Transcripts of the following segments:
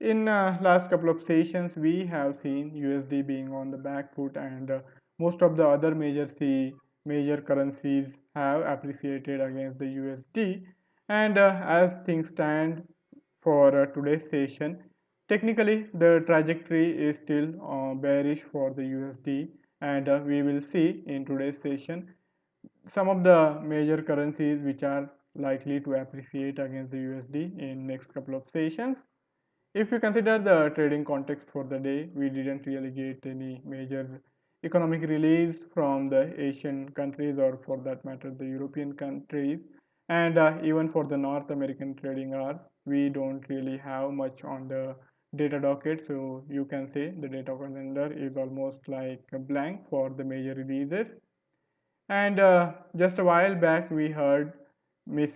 In last couple of sessions, we have seen USD being on the back foot, and most of the other major currencies have appreciated against the USD. And as things stand for today's session, technically the trajectory is still bearish for the USD, and we will see in today's session some of the major currencies which are likely to appreciate against the USD in next couple of sessions. If we consider the trading context for the day, we didn't really get any major economic release from the Asian countries, or for that matter, the European countries. And even for the North American trading hours, we don't really have much on the data docket. So you can say the data calendar is almost like a blank for the major releases. And just a while back, we heard Miss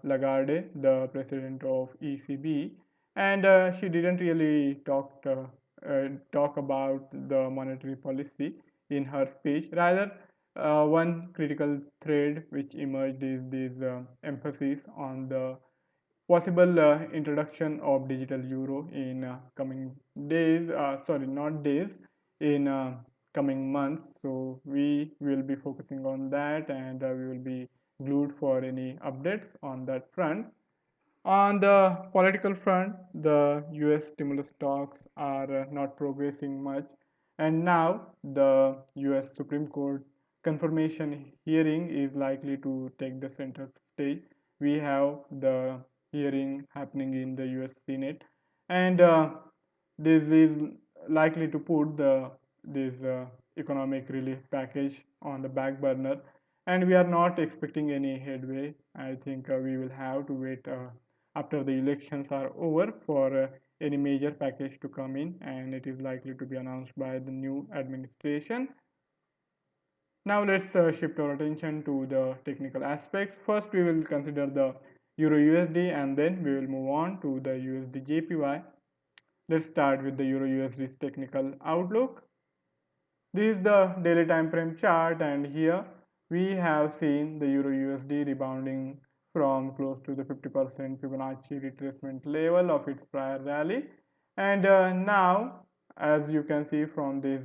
Lagarde, the president of ECB, and she didn't really talk about the monetary policy in her speech. Rather, one critical thread which emerged is this emphasis on the possible introduction of digital euro in coming days, sorry, not days, in coming months. So we will be focusing on that, and we will be glued for any updates on that front. On the political front, the US stimulus talks are not progressing much, and now the US Supreme Court confirmation hearing is likely to take the center stage. We have the hearing happening in the US Senate, and this is likely to put this economic relief package on the back burner, and we are not expecting any headway. I think we will have to wait after the elections are over for any major package to come in, and it is likely to be announced by the new administration. Now let's shift our attention to the technical aspects. First, we will consider the Euro USD, and then we will move on to the USD JPY. Let's start with the Euro USD's technical outlook. This is the daily time frame chart, and here we have seen the Euro USD rebounding from close to the 50% Fibonacci retracement level of its prior rally. And now, as you can see from this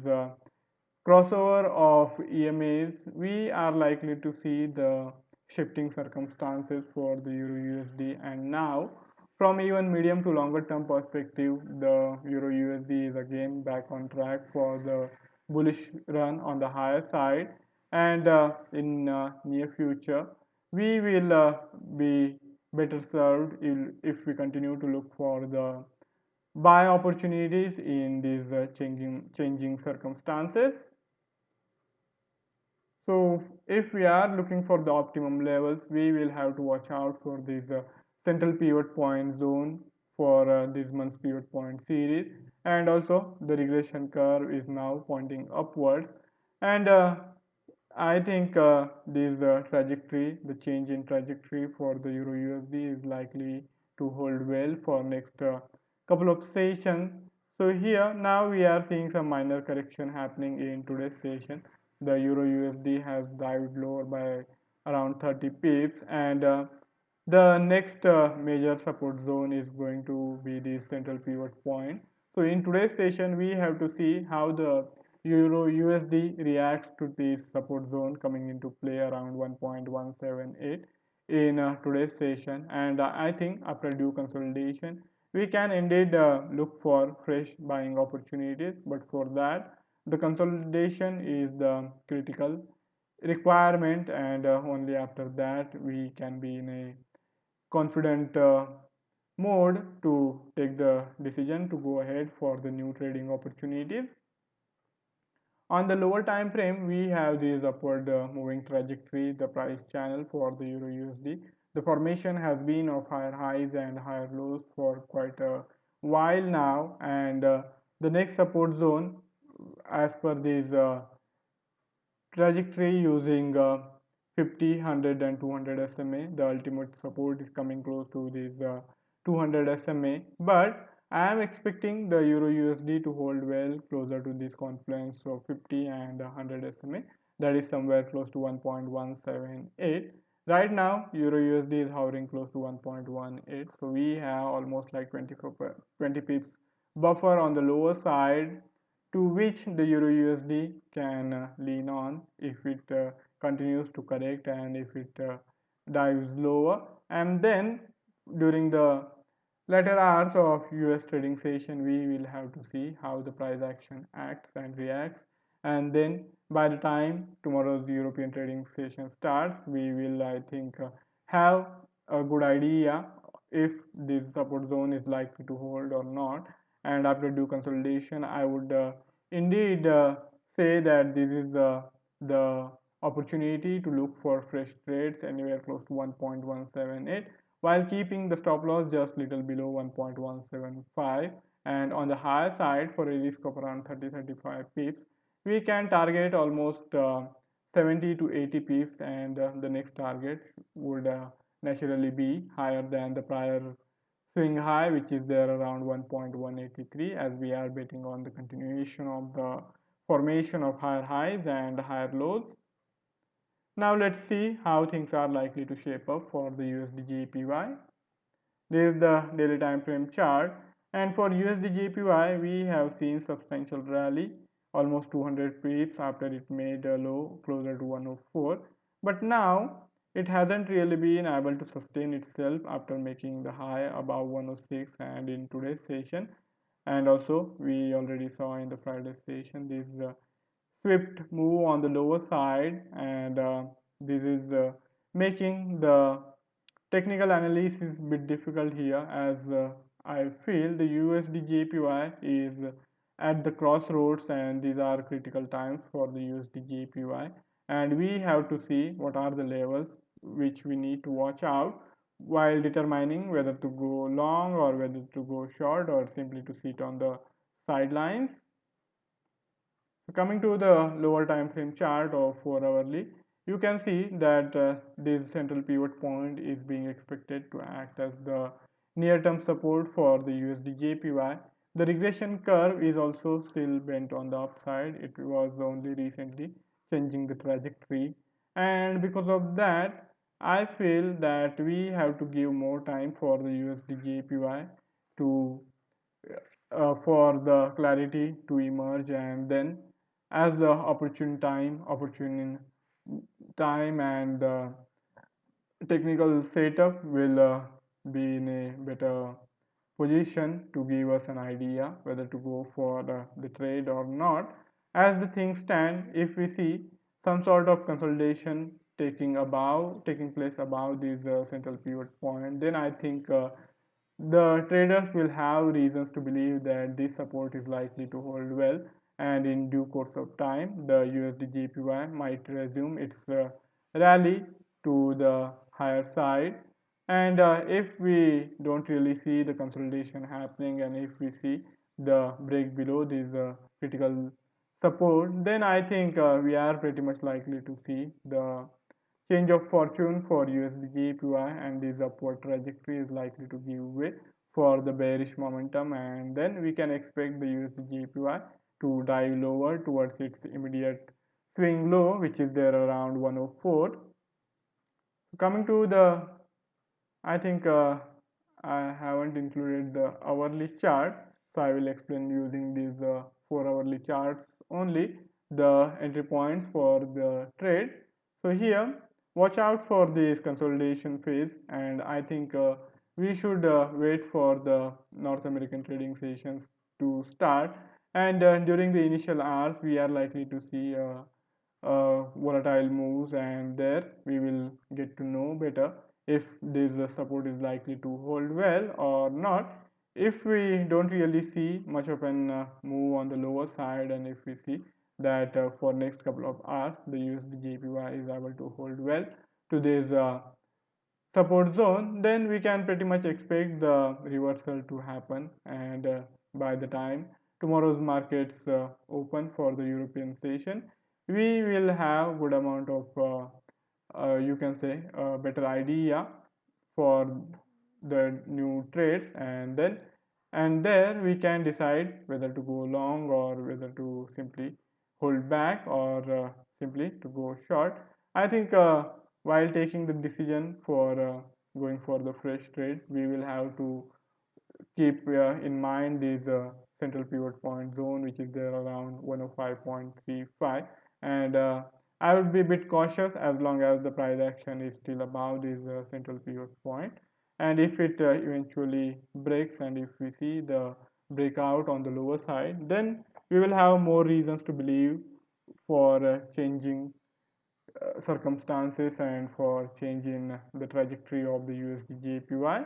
crossover of EMAs, we are likely to see the shifting circumstances for the Euro USD. And now, from even medium to longer term perspective, the Euro USD is again back on track for the bullish run on the higher side, and in near future we will be better served if we continue to look for the buy opportunities in these changing circumstances. So if we are looking for the optimum levels, we will have to watch out for this central pivot point zone for this month's pivot point series, and also the regression curve is now pointing upwards, and I think this trajectory, the change in trajectory for the Euro USD is likely to hold well for next couple of sessions. So here now we are seeing some minor correction happening in today's session. The Euro USD has dived lower by around 30 pips, and the next major support zone is going to be the central pivot point. So in today's session, we have to see how the Euro USD reacts to this support zone coming into play around 1.178 in today's session, and I think after due consolidation we can indeed look for fresh buying opportunities, but for that the consolidation is the critical requirement, and only after that we can be in a confident mode to take the decision to go ahead for the new trading opportunities. On the lower time frame, we have this upward moving trajectory, the price channel for the Euro USD. The formation has been of higher highs and higher lows for quite a while now, and the next support zone, as per this trajectory using 50, 100 and 200 SMA, the ultimate support is coming close to this 200 SMA, but I am expecting the Euro USD to hold well closer to this confluence of 50 and 100 SMA, that is somewhere close to 1.178. Right now Euro USD is hovering close to 1.18, so we have almost like 20 pips buffer on the lower side to which the Euro USD can lean on if it continues to correct and if it dives lower. And then during the later hours of US trading session, we will have to see how the price action acts and reacts. And then by the time tomorrow's European trading session starts, we will, I think, have a good idea if this support zone is likely to hold or not. And after due consolidation, I would indeed say that this is the opportunity to look for fresh trades anywhere close to 1.178 while keeping the stop loss just little below 1.175, and on the higher side for a risk of around 30-35 pips we can target almost 70 to 80 pips, and the next target would naturally be higher than the prior swing high, which is there around 1.183, as we are betting on the continuation of the formation of higher highs and higher lows. Now let's see how things are likely to shape up for the USD JPY. This is the daily time frame chart, and for USD JPY we have seen substantial rally, almost 200 pips after it made a low closer to 104, but now it hasn't really been able to sustain itself after making the high above 106 and in today's session, and also we already saw in the Friday session this swift move on the lower side, and this is making the technical analysis a bit difficult here, as I feel the USD JPY is at the crossroads and these are critical times for the USD JPY, and we have to see what are the levels which we need to watch out while determining whether to go long or whether to go short or simply to sit on the sidelines. So coming to the lower time frame chart of 4 hourly, you can see that this central pivot point is being expected to act as the near term support for the USD JPY. The regression curve is also still bent on the upside. It was only recently changing the trajectory, and because of that I feel that we have to give more time for the USD JPY to for the clarity to emerge, and then as the opportune time and the technical setup will be in a better position to give us an idea whether to go for the trade or not. As the things stand, if we see some sort of consolidation taking place above this central pivot point, then I think the traders will have reasons to believe that this support is likely to hold well, and in due course of time the USD JPY might resume its rally to the higher side. And if we don't really see the consolidation happening and if we see the break below this critical support, then I think we are pretty much likely to see the change of fortune for USD JPY, and this upward trajectory is likely to give way for the bearish momentum, and then we can expect the USD JPY to dive lower towards its immediate swing low, which is there around 104. Coming to the, I think I haven't included the hourly chart, so I will explain using these 4 hourly charts only the entry points for the trade. So here, watch out for this consolidation phase, and I think we should wait for the North American trading sessions to start. And during the initial hours, we are likely to see volatile moves, and there we will get to know better if this support is likely to hold well or not. If we don't really see much of an move on the lower side, and if we see that for next couple of hours the USD JPY is able to hold well to this support zone, then we can pretty much expect the reversal to happen, and by the time tomorrow's markets open for the European session, we will have good amount of you can say a better idea for the new trades, and then and there we can decide whether to go long or whether to simply hold back or simply to go short. I think while taking the decision for going for the fresh trade, we will have to keep in mind this central pivot point zone, which is there around 105.35, and I would be a bit cautious as long as the price action is still above this central pivot point. And if it eventually breaks and if we see the breakout on the lower side, then we will have more reasons to believe for changing circumstances and for changing the trajectory of the USD JPY.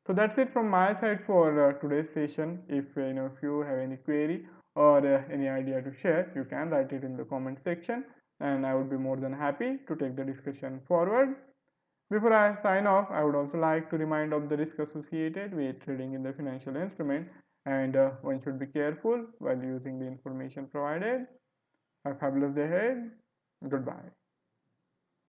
So that's it from my side for today's session. If you have any query or any idea to share, you can write it in the comment section, and I would be more than happy to take the discussion forward. Before I sign off, I would also like to remind of the risk associated with trading in the financial instrument, and one should be careful while using the information provided. Have a fabulous day ahead. Goodbye.